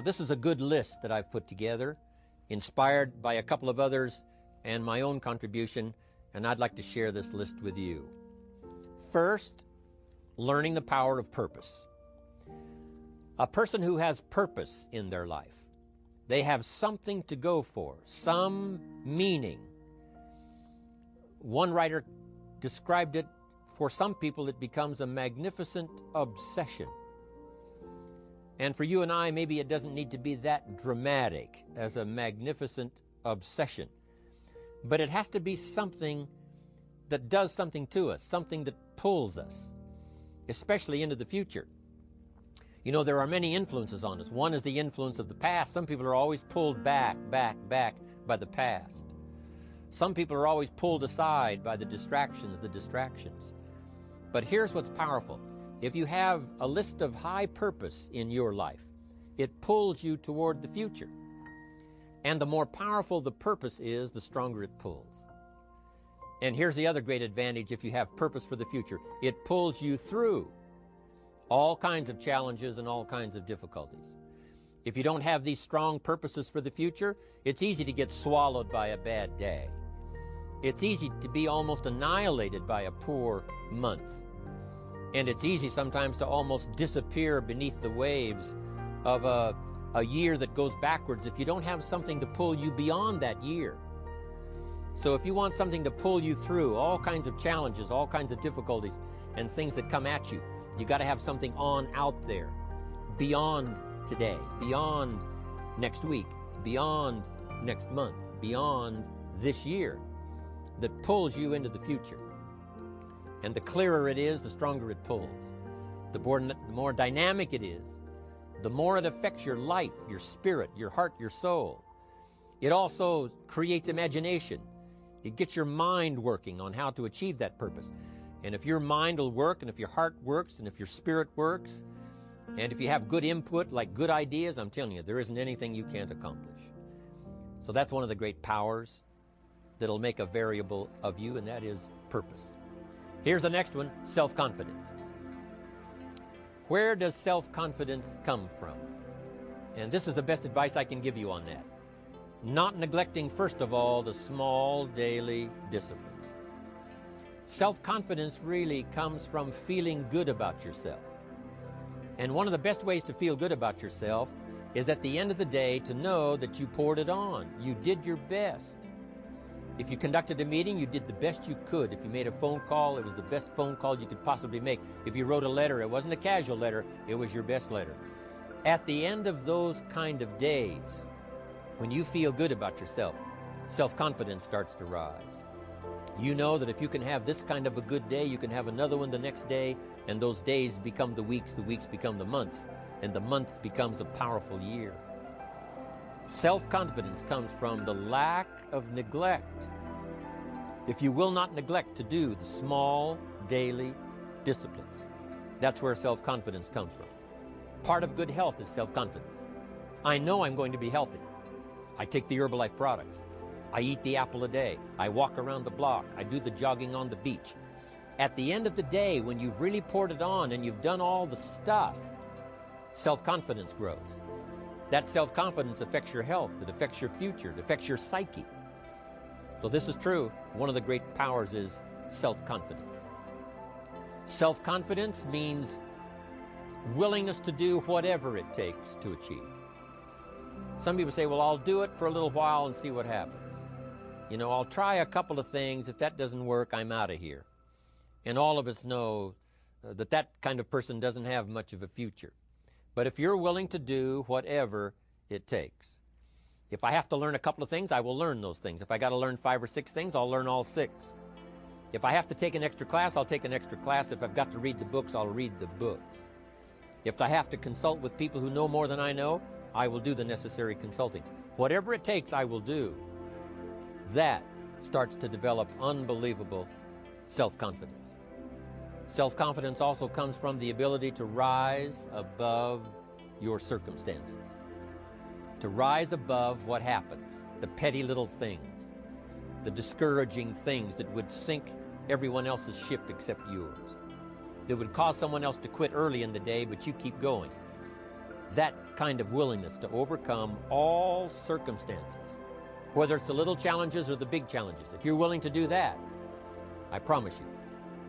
This is a good list that I've put together, inspired by a couple of others and my own contribution, and I'd like to share this list with you. First, learning the power of purpose. A person who has purpose in their life, they have something to go for, some meaning. One writer described it, for some people it becomes a magnificent obsession. And for you and I, maybe it doesn't need to be that dramatic as a magnificent obsession. But it has to be something that does something to us, something that pulls us, especially into the future. You know, there are many influences on us. One is the influence of the past. Some people are always pulled back by the past. Some people are always pulled aside by the distractions. But here's what's powerful. If you have a list of high purpose in your life, it pulls you toward the future. And the more powerful the purpose is, the stronger it pulls. And here's the other great advantage if you have purpose for the future. It pulls you through all kinds of challenges and all kinds of difficulties. If you don't have these strong purposes for the future, it's easy to get swallowed by a bad day. It's easy to be almost annihilated by a poor month. And it's easy sometimes to almost disappear beneath the waves of a year that goes backwards if you don't have something to pull you beyond that year. So if you want something to pull you through all kinds of challenges, all kinds of difficulties and things that come at you, you got to have something on out there, beyond today, beyond next week, beyond next month, beyond this year, that pulls you into the future. And the clearer it is, the stronger it pulls. The more dynamic it is, the more it affects your life, your spirit, your heart, your soul. It also creates imagination. It gets your mind working on how to achieve that purpose. And if your mind will work, and if your heart works, and if your spirit works, and if you have good input, like good ideas, I'm telling you, there isn't anything you can't accomplish. So that's one of the great powers that'll make a variable of you, and that is purpose. Here's the next one, self-confidence. Where does self-confidence come from? And this is the best advice I can give you on that. Not neglecting, first of all, the small daily disciplines. Self-confidence really comes from feeling good about yourself. And one of the best ways to feel good about yourself is at the end of the day to know that you poured it on. You did your best. If you conducted a meeting, you did the best you could. If you made a phone call, it was the best phone call you could possibly make. If you wrote a letter, it wasn't a casual letter, it was your best letter. At the end of those kind of days, when you feel good about yourself, self-confidence starts to rise. You know that if you can have this kind of a good day, you can have another one the next day, and those days become the weeks become the months, and the month becomes a powerful year. Self-confidence comes from the lack of neglect. If you will not neglect to do the small daily disciplines, that's where self-confidence comes from. Part of good health is self-confidence. I know I'm going to be healthy. I take the Herbalife products. I eat the apple a day. I walk around the block. I do the jogging on the beach. At the end of the day, when you've really poured it on and you've done all the stuff, self-confidence grows. That self-confidence affects your health, it affects your future, it affects your psyche. So this is true. One of the great powers is self-confidence. Self-confidence means willingness to do whatever it takes to achieve. Some people say, well, I'll do it for a little while and see what happens. You know, I'll try a couple of things. If that doesn't work, I'm out of here. And all of us know that that kind of person doesn't have much of a future. But if you're willing to do whatever it takes, if I have to learn a couple of things, I will learn those things. If I got to learn 5 or 6 things, I'll learn all 6. If I have to take an extra class, I'll take an extra class. If I've got to read the books, I'll read the books. If I have to consult with people who know more than I know, I will do the necessary consulting. Whatever it takes, I will do. That starts to develop unbelievable self-confidence. Self-confidence also comes from the ability to rise above your circumstances, to rise above what happens, the petty little things, the discouraging things that would sink everyone else's ship except yours, that would cause someone else to quit early in the day, but you keep going. that kind of willingness to overcome all circumstances, whether it's the little challenges or the big challenges. If you're willing to do that, I promise you,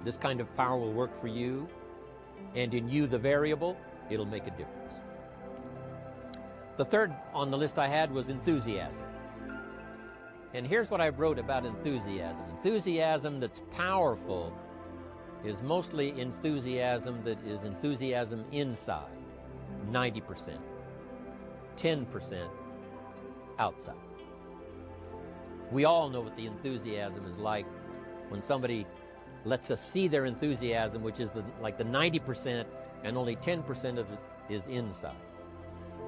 this kind of power will work for you, and in you, the variable, it'll make a difference. The third on the list I had was enthusiasm. And here's what I wrote about enthusiasm. Enthusiasm that's powerful is mostly enthusiasm that is enthusiasm inside, 90%, 10% outside. We all know what the enthusiasm is like when somebody lets us see their enthusiasm, which is like the 90%, and only 10% of it is inside.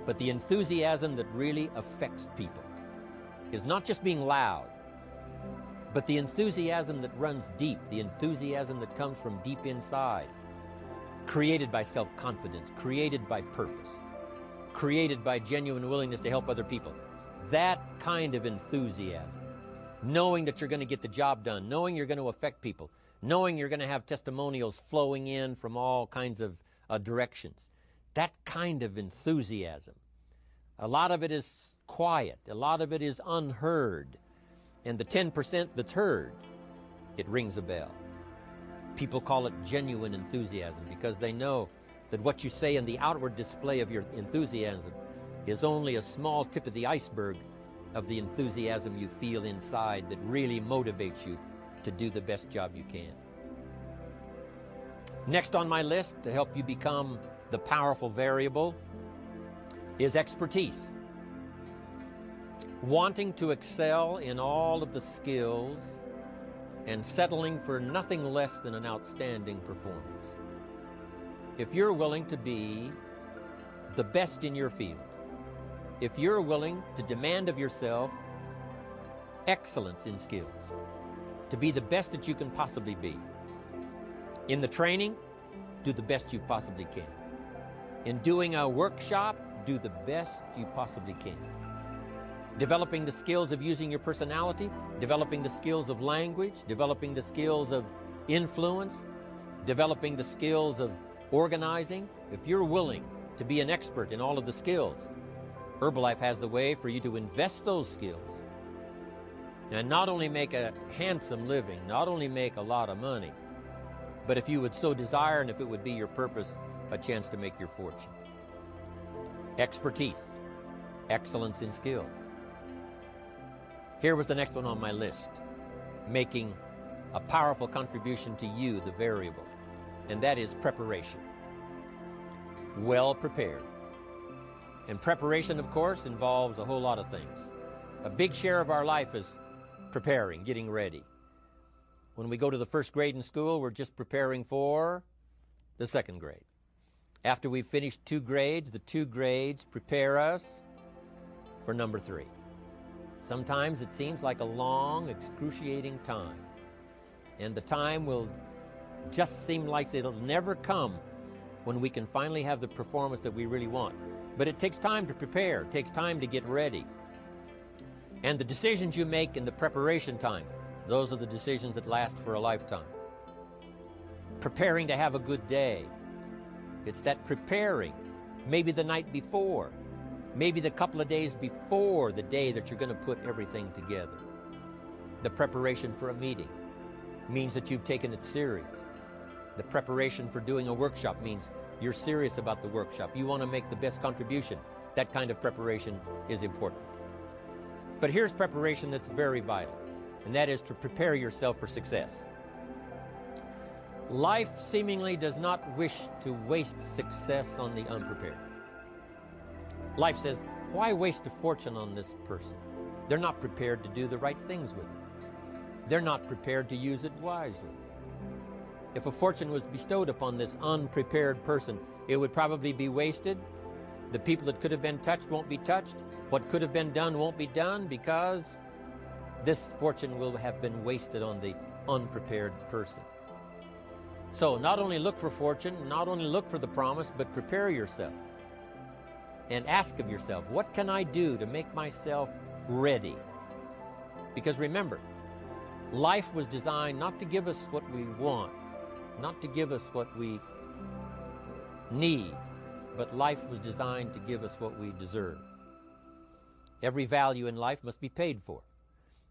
But the enthusiasm that really affects people is not just being loud, but the enthusiasm that runs deep, the enthusiasm that comes from deep inside, created by self-confidence, created by purpose, created by genuine willingness to help other people. That kind of enthusiasm, knowing that you're going to get the job done, knowing you're going to affect people, knowing you're going to have testimonials flowing in from all kinds of directions. That kind of enthusiasm. A lot of it is quiet. A lot of it is unheard. And the 10% that's heard, it rings a bell. People call it genuine enthusiasm because they know that what you say in the outward display of your enthusiasm is only a small tip of the iceberg of the enthusiasm you feel inside that really motivates you to do the best job you can. Next on my list to help you become the powerful variable is expertise. Wanting to excel in all of the skills and settling for nothing less than an outstanding performance. If you're willing to be the best in your field, if you're willing to demand of yourself excellence in skills, to be the best that you can possibly be. In the training, do the best you possibly can. In doing a workshop, do the best you possibly can. Developing the skills of using your personality, developing the skills of language, developing the skills of influence, developing the skills of organizing. If you're willing to be an expert in all of the skills, Herbalife has the way for you to invest those skills and not only make a handsome living, not only make a lot of money, but if you would so desire and if it would be your purpose, a chance to make your fortune. Expertise, excellence in skills. Here was the next one on my list, making a powerful contribution to you, the variable, and that is preparation. Well prepared. And preparation, of course, involves a whole lot of things. A big share of our life is preparing, getting ready. When we go to the first grade in school, we're just preparing for the second grade. After we've finished 2 grades, the 2 grades prepare us for number 3. Sometimes it seems like a long, excruciating time. And the time will just seem like it'll never come when we can finally have the performance that we really want. But it takes time to prepare. It takes time to get ready. And the decisions you make in the preparation time, those are the decisions that last for a lifetime. Preparing to have a good day. It's that preparing, maybe the night before, maybe the couple of days before the day that you're going to put everything together. The preparation for a meeting means that you've taken it serious. The preparation for doing a workshop means you're serious about the workshop. You want to make the best contribution. That kind of preparation is important. But here's preparation that's very vital, and that is to prepare yourself for success. Life seemingly does not wish to waste success on the unprepared. Life says, why waste a fortune on this person? They're not prepared to do the right things with it. They're not prepared to use it wisely. If a fortune was bestowed upon this unprepared person, it would probably be wasted. The people that could have been touched won't be touched. What could have been done won't be done because this fortune will have been wasted on the unprepared person. So not only look for fortune, not only look for the promise, but prepare yourself and ask of yourself, what can I do to make myself ready? Because remember, life was designed not to give us what we want, not to give us what we need, but life was designed to give us what we deserve. Every value in life must be paid for,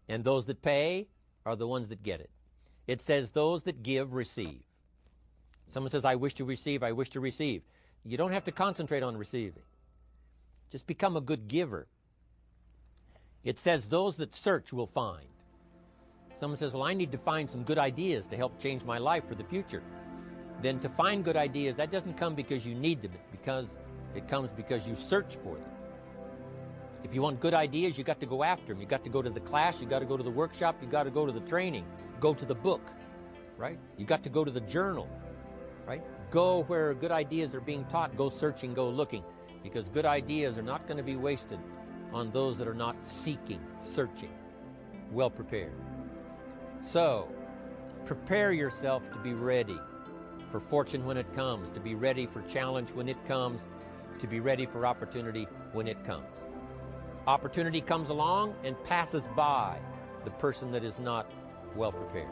and those that pay are the ones that get it. It says those that give receive. Someone says, I wish to receive, I wish to receive. You don't have to concentrate on receiving. Just become a good giver. It says those that search will find. Someone says, well, I need to find some good ideas to help change my life for the future. Then to find good ideas, that doesn't come because you need them, it comes because you search for them. If you want good ideas, you got to go after them. You got to go to the class, you got to go to the workshop, you got to go to the training, go to the book, right? You got to go to the journal, right? Go where good ideas are being taught, go searching, go looking, because good ideas are not going to be wasted on those that are not seeking, searching, well prepared. So, prepare yourself to be ready for fortune when it comes, to be ready for challenge when it comes, to be ready for opportunity when it comes. Opportunity comes along and passes by the person that is not well prepared.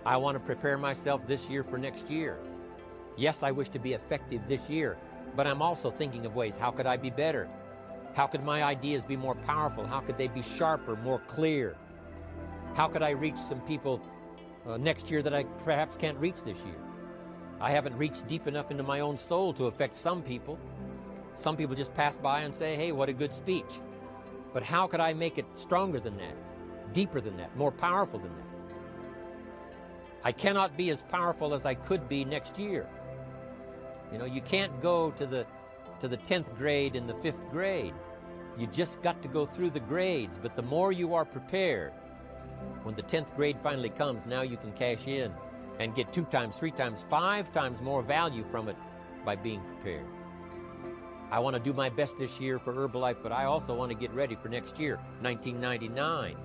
I want to prepare myself this year for next year. Yes, I wish to be effective this year, but I'm also thinking of ways, how could I be better? How could my ideas be more powerful? How could they be sharper, more clear? How could I reach some people next year that I perhaps can't reach this year? I haven't reached deep enough into my own soul to affect some people. Some people just pass by and say, hey, what a good speech. But how could I make it stronger than that, deeper than that, more powerful than that? I cannot be as powerful as I could be next year. You know, you can't go to the 10th grade in the 5th grade. You just got to go through the grades. But the more you are prepared, when the 10th grade finally comes, now you can cash in and get 2 times, 3 times, 5 times more value from it by being prepared. I want to do my best this year for Herbalife, but I also want to get ready for next year, 1999.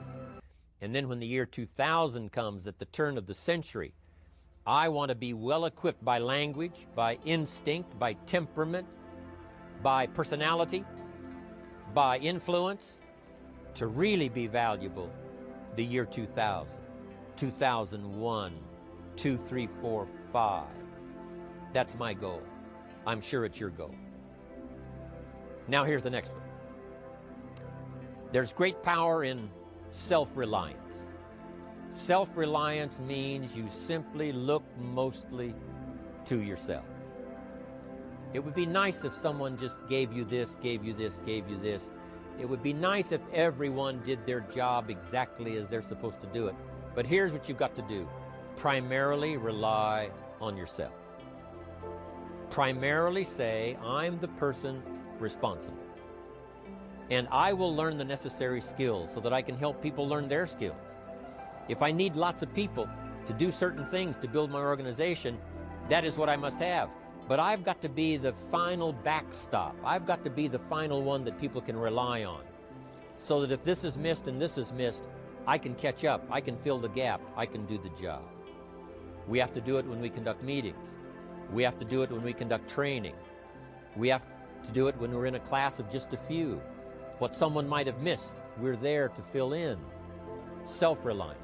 And then when the year 2000 comes, at the turn of the century, I want to be well equipped by language, by instinct, by temperament, by personality, by influence, to really be valuable the year 2000, 2001, 2, 3, 4, 5. That's my goal. I'm sure it's your goal. Now here's the next one. There's great power in self-reliance. Self-reliance means you simply look mostly to yourself. It would be nice if someone just gave you this, gave you this, gave you this. It would be nice if everyone did their job exactly as they're supposed to do it. But here's what you've got to do. Primarily rely on yourself. Primarily say, I'm the person responsible. And I will learn the necessary skills so that I can help people learn their skills. If I need lots of people to do certain things to build my organization, that is what I must have. But I've got to be the final backstop. I've got to be the final one that people can rely on. So that if this is missed and this is missed, I can catch up. I can fill the gap. I can do the job. We have to do it when we conduct meetings. We have to do it when we conduct training. We have to do it when we're in a class of just a few. What someone might have missed, we're there to fill in. Self-reliance.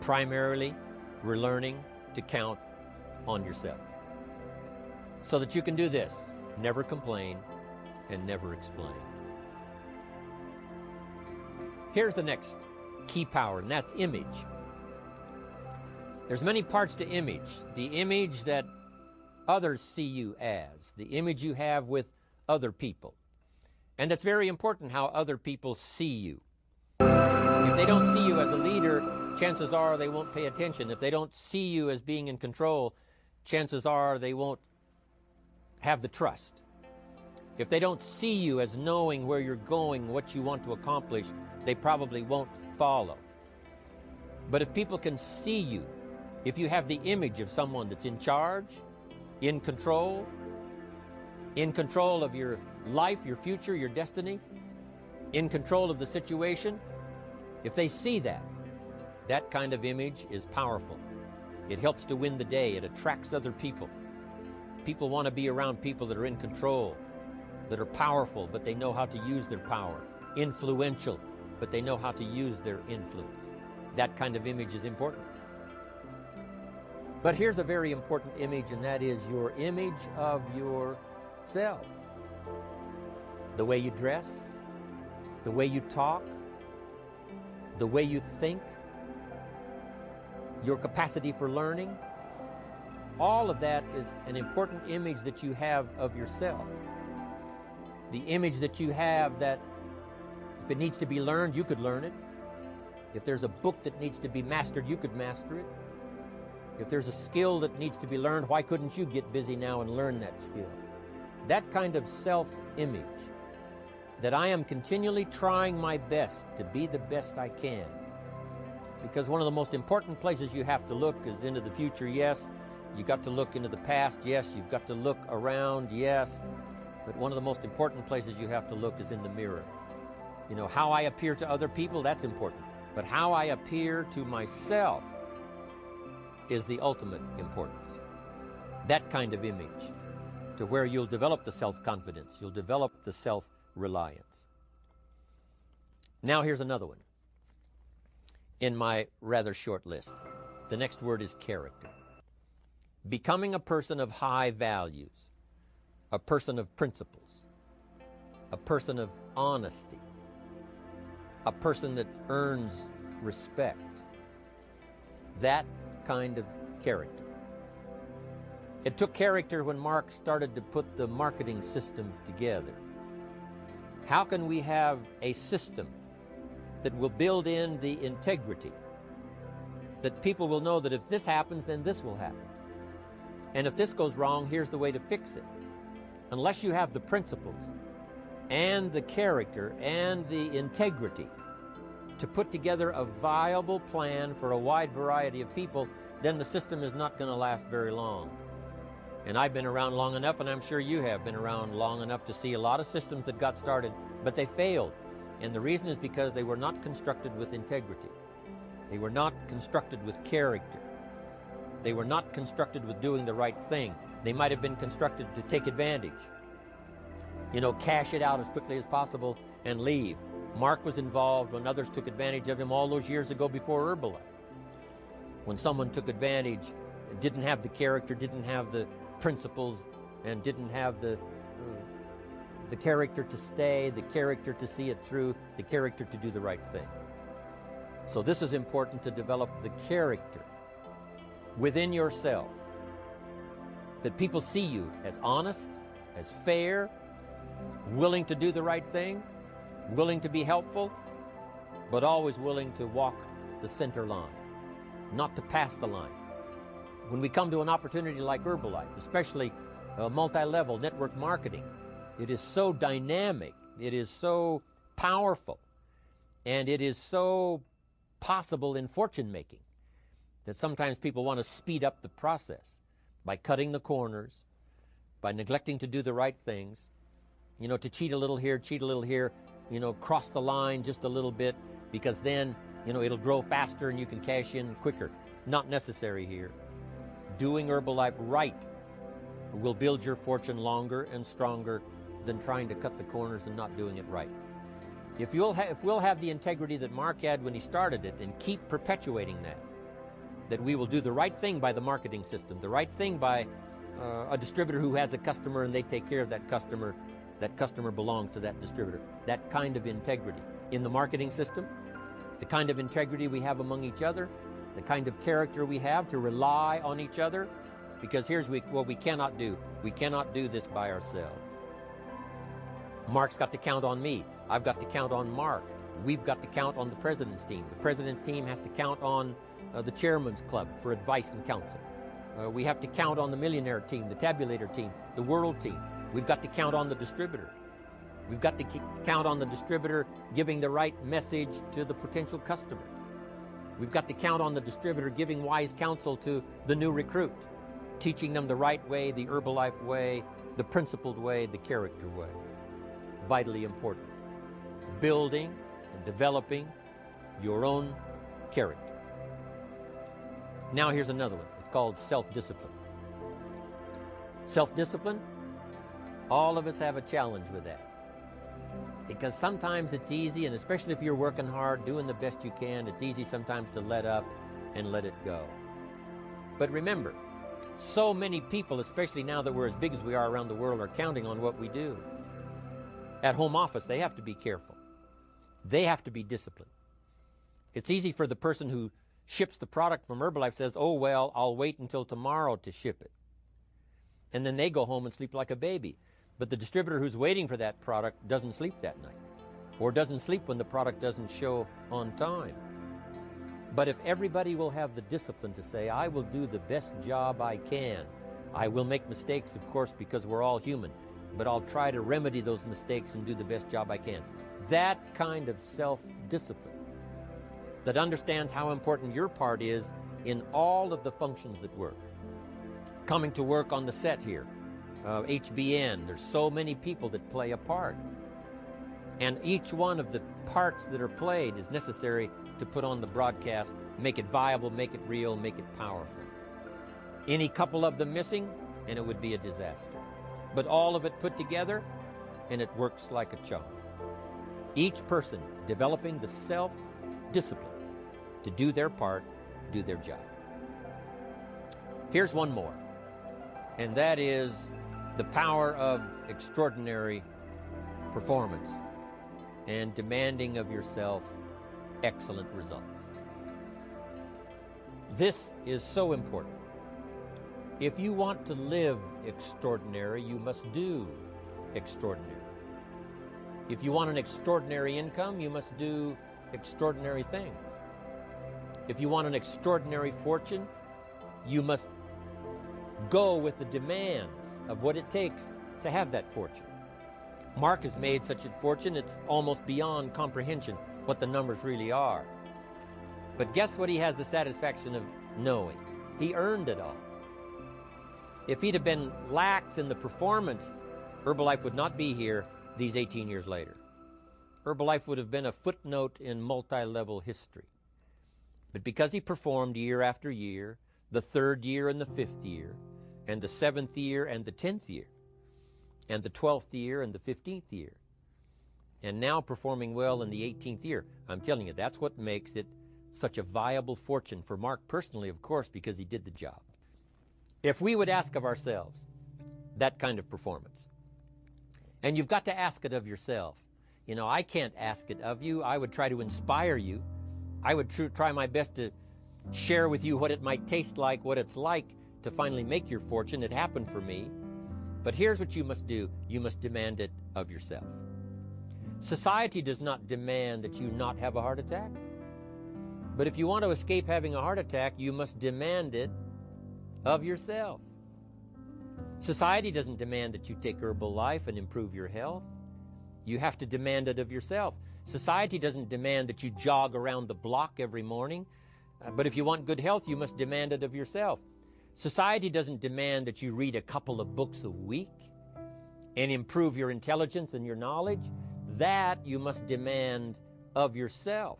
Primarily, we're learning to count on yourself. So that you can do this, never complain and never explain. Here's the next key power, and that's image. There's many parts to image. The image that others see you as, the image you have with other people. And it's very important how other people see you. If they don't see you as a leader, chances are they won't pay attention. If they don't see you as being in control, chances are they won't have the trust. If they don't see you as knowing where you're going, what you want to accomplish, they probably won't follow. But if people can see you, if you have the image of someone that's in charge, in control of your life, your future, your destiny, in control of the situation, if they see that, that kind of image is powerful. It helps to win the day. It attracts other people. People want to be around people that are in control, that are powerful, but they know how to use their power. Influential, but they know how to use their influence. That kind of image is important. But here's a very important image, and that is your image of yourself. self. The way you dress, the way you talk, the way you think, your capacity for learning, all of that is an important image that you have of yourself. The image that you have that if it needs to be learned, you could learn it. If there's a book that needs to be mastered, you could master it. If there's a skill that needs to be learned, why couldn't you get busy now and learn that skill? That kind of self-image, that I am continually trying my best to be the best I can. Because one of the most important places you have to look is into the future, yes. You've got to look into the past, yes. You've got to look around, yes. But one of the most important places you have to look is in the mirror. You know, how I appear to other people, that's important. But how I appear to myself is the ultimate importance. That kind of image, to where you'll develop the self-confidence, you'll develop the self-reliance. Now here's another one in my rather short list. The next word is character. Becoming a person of high values, a person of principles, a person of honesty, a person that earns respect. That kind of character. It took character when Mark started to put the marketing system together. How can we have a system that will build in the integrity, that people will know that if this happens, then this will happen. And if this goes wrong, here's the way to fix it. Unless you have the principles and the character and the integrity to put together a viable plan for a wide variety of people, then the system is not going to last very long. And I've been around long enough, and I'm sure you have been around long enough to see a lot of systems that got started, but they failed. And the reason is because they were not constructed with integrity. They were not constructed with character. They were not constructed with doing the right thing. They might have been constructed to take advantage. You know, cash it out as quickly as possible and leave. Mark was involved when others took advantage of him all those years ago before Herbalife. When someone took advantage, didn't have the character, didn't have the principles, and didn't have the character to stay, the character to see it through, the character to do the right thing. So this is important, to develop the character within yourself, that people see you as honest, as fair, willing to do the right thing, willing to be helpful, but always willing to walk the center line, not to pass the line. When we come to an opportunity like Herbalife, especially multi-level network marketing, it is so dynamic, it is so powerful, and it is so possible in fortune making that sometimes people want to speed up the process by cutting the corners, by neglecting to do the right things, you know, to cheat a little here, you know, cross the line just a little bit, because then, you know, it'll grow faster and you can cash in quicker. Not necessary here. Doing Herbalife right will build your fortune longer and stronger than trying to cut the corners and not doing it right. If we'll have the integrity that Mark had when he started it, and keep perpetuating that we will do the right thing by the marketing system, the right thing by a distributor who has a customer and they take care of that customer belongs to that distributor. That kind of integrity in the marketing system, the kind of integrity we have among each other, the kind of character we have to rely on each other, because here's what we cannot do. We cannot do this by ourselves. Mark's got to count on me. I've got to count on Mark. We've got to count on the president's team. The president's team has to count on the chairman's club for advice and counsel. We have to count on the millionaire team, the tabulator team, the world team. We've got to count on the distributor. We've got to count on the distributor giving the right message to the potential customer. We've got to count on the distributor giving wise counsel to the new recruit, teaching them the right way, the Herbalife way, the principled way, the character way. Vitally important. Building and developing your own character. Now here's another one. It's called self-discipline. Self-discipline, all of us have a challenge with that. Because sometimes it's easy, and especially if you're working hard, doing the best you can, it's easy sometimes to let up and let it go. But remember, So many people, especially now that we're as big as we are around the world, are counting on what we do. At home office, they have to be careful. They have to be disciplined. It's easy for the person who ships the product from Herbalife says, oh, well, I'll wait until tomorrow to ship it. And then they go home and sleep like a baby. But the distributor who's waiting for that product doesn't sleep that night, or doesn't sleep when the product doesn't show on time. But if everybody will have the discipline to say, I will do the best job I can. I will make mistakes, of course, because we're all human, but I'll try to remedy those mistakes and do the best job I can. That kind of self-discipline that understands how important your part is in all of the functions that work. Coming to work on the set here, HBN, there's so many people that play a part. And each one of the parts that are played is necessary to put on the broadcast, make it viable, make it real, make it powerful. Any couple of them missing, and it would be a disaster. But all of it put together, and it works like a charm. Each person developing the self-discipline to do their part, do their job. Here's one more, and that is the power of extraordinary performance and demanding of yourself excellent results. This is so important. If you want to live extraordinary, you must do extraordinary. If you want an extraordinary income, you must do extraordinary things. If you want an extraordinary fortune, you must go with the demands of what it takes to have that fortune. Mark has made such a fortune, it's almost beyond comprehension what the numbers really are. But guess what he has the satisfaction of knowing? He earned it all. If he'd have been lax in the performance, Herbalife would not be here these 18 years later. Herbalife would have been a footnote in multi-level history. But because he performed year after year, the 3rd year and the 5th year, and the 7th year and the 10th year, and the 12th year and the 15th year, and now performing well in the 18th year, I'm telling you, that's what makes it such a viable fortune for Mark personally, of course, because he did the job. If we would ask of ourselves that kind of performance, and you've got to ask it of yourself. You know, I can't ask it of you. I would try to inspire you. I would try my best to share with you what it might taste like, what it's like to finally make your fortune. It happened for me. But here's what you must do. You must demand it of yourself. Society does not demand that you not have a heart attack. But if you want to escape having a heart attack, you must demand it of yourself. Society doesn't demand that you take Herbalife and improve your health. You have to demand it of yourself. Society doesn't demand that you jog around the block every morning. But if you want good health, you must demand it of yourself. Society doesn't demand that you read a couple of books a week and improve your intelligence and your knowledge. That you must demand of yourself.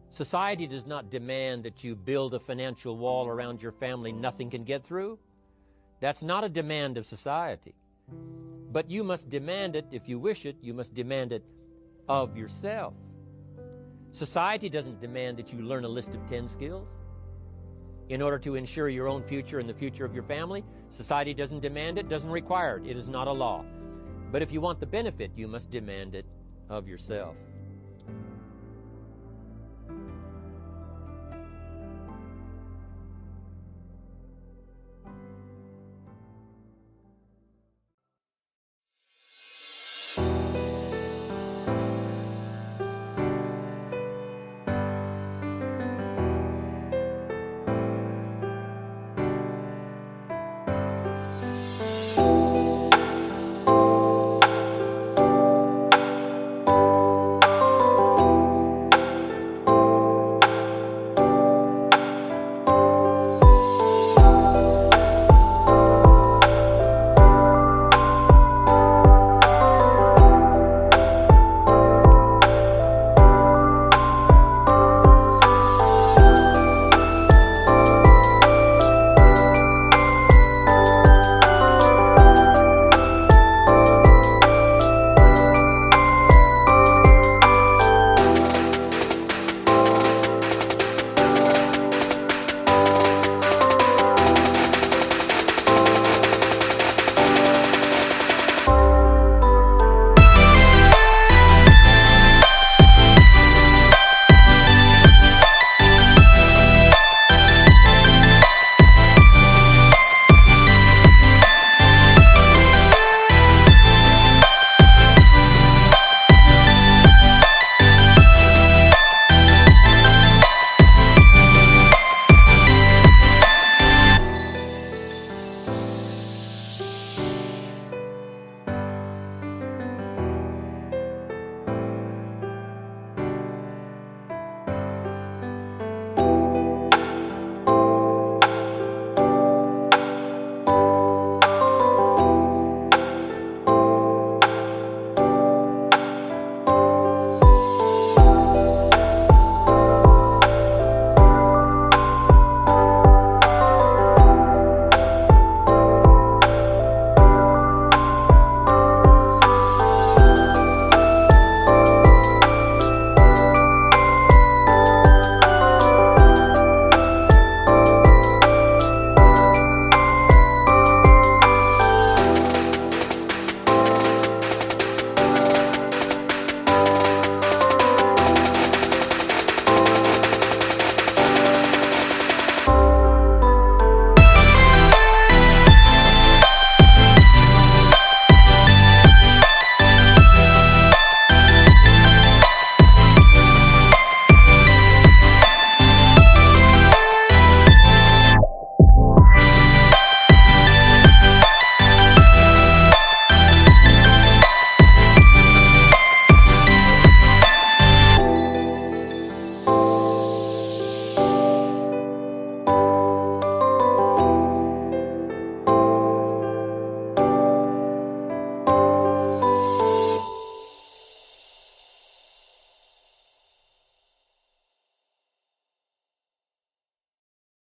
Society does not demand that you build a financial wall around your family nothing can get through. That's not a demand of society. But you must demand it, if you wish it, you must demand it of yourself. Society doesn't demand that you learn a list of 10 skills in order to ensure your own future and the future of your family. Society doesn't demand it, doesn't require it. It is not a law. But if you want the benefit, you must demand it of yourself.